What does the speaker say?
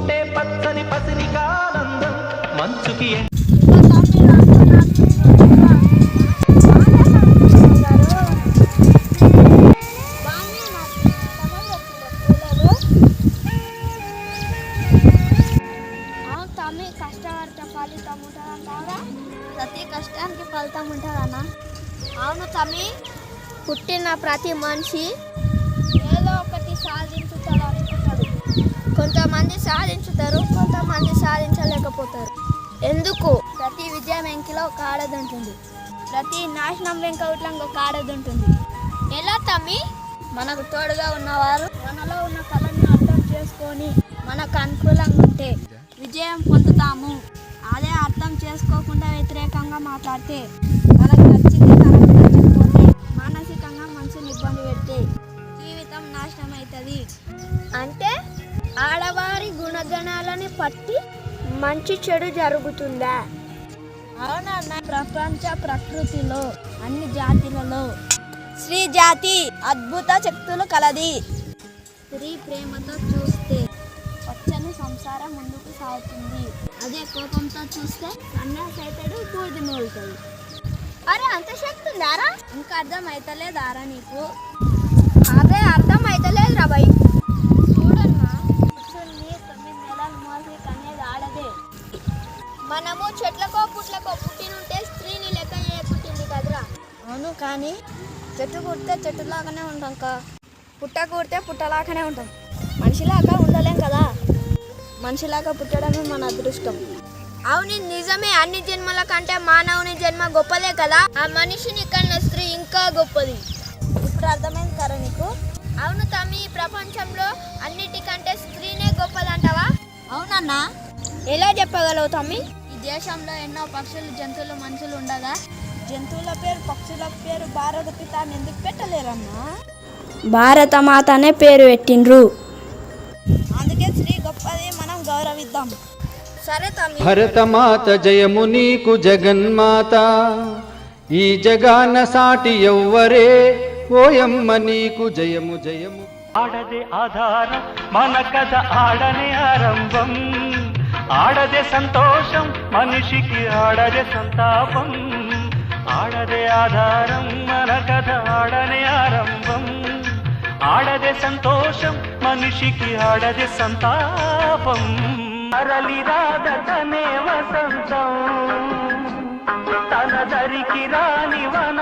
పుట్టే పచ్చని పసిరికానందం మంచుకి కష్టపడితే ఫలితం ఉంటుందంటారా? ప్రతి కష్టానికి ఫలితం ఉంటుందన్నా. అవును తమ్మి, పుట్టిన ప్రతి మనిషి ఏదో ఒకటి సాధించుతాడు అనుకుంటాడు. కొంతమంది సాధించుతారు, కొంతమంది సాధించలేకపోతారు. ఎందుకు? ప్రతి విజయం వెంకిలో ఒక ఆడది ఉంటుంది, ప్రతి నాశనం వెంక ఒక ఆడది ఉంటుంది. ఎలా తమ్మి? మనకు తోడుగా ఉన్నవారు మనలో ఉన్న కళను అర్థం చేసుకొని మనకు అనుకూలంగా ఉంటే విజయం పొందుతాము. అదే అర్థం చేసుకోకుండా వ్యతిరేకంగా మాట్లాడితే, మనకు నచ్చింది తనకు నచ్చకపోతే, మానసికంగా మనసుని ఇబ్బంది పెడితే జీవితం నాశనం అవుతుంది. అంటే ఆడవారి గుణగణాలని పట్టి మంచి చెడు జరుగుతుందా? అవునన్న, ప్రపంచ ప్రకృతిలో అన్ని జాతులలో స్త్రీ జాతి అద్భుత శక్తులు కలది. స్త్రీ ప్రేమతో చూస్తే పచ్చని సంసారం ముందుకు సాగుతుంది. అదే కోపంతో చూస్తే సన్యాసైతాడు, బూడిద నోలుతుంది. అరే అంత శక్తి ఉందారా? ఇంకా అర్థం అవుతలేదారా నీకు? అదే అర్థం అవుతలేదు రా బై. చూడన్నా, పురుషుల్ని 9 నెలలు మోసి కనేది ఆడదే. మనము చెట్లకో పుట్లకో పుట్టినుంటే స్త్రీని లెక్క పుట్టింది కదరా. అవును, కానీ చెట్టు కుడితే చెట్టులాగానే ఉంటాం కా, పుట్ట కుడితే పుట్టలాగానే ఉంటాం. మనిషిలాగా ఉండలేం కదా. మనిషిలాగా పుట్టడమే మన అదృష్టం. అవును నిజమే, అన్ని జన్మల కంటే మానవుని జన్మ గొప్పదే కదా. ఆ మనిషిని కన్నా స్త్రీ ఇంకా గొప్పది. ఇప్పుడు అర్థమైంది కదా నీకు? అవును తమ్మి, ప్రపంచంలో అన్నిటికంటే స్త్రీనే గొప్పదంటావా? అవునన్నా. ఎలా చెప్పగలవు తమ్మి? ఈ దేశంలో ఎన్నో పక్షులు, జంతువులు, మనుషులు ఉండగా జంతువుల పేరు, పక్షుల పేరు భారత పిత అని ఎందుకు పెట్టలేరన్నా? భారత మాత అనే పేరు పెట్టిండ్రు, అందుకే స్త్రీ గొప్పది, మనం గౌరవిద్దాం. సరే తమ్మి. భరతమాత జయము నీకు జగన్మాత, ఈ జగాన సాటి ఎవ్వరే, ఓయమ్మ నీకు జయము జయము. ఆడదే ఆధారం మన కథ, ఆడనే ఆరంభం. ఆడదే సంతోషం మనిషికి, ఆడదే సంతాపం. ఆడదే ఆధారం మన కథ, ఆడనే ఆరంభం. ఆడదే సంతోషం మనిషికి, ఆడదే సంతాపం. అరలి రాదనే వసంతం, తన దరికి రాని వన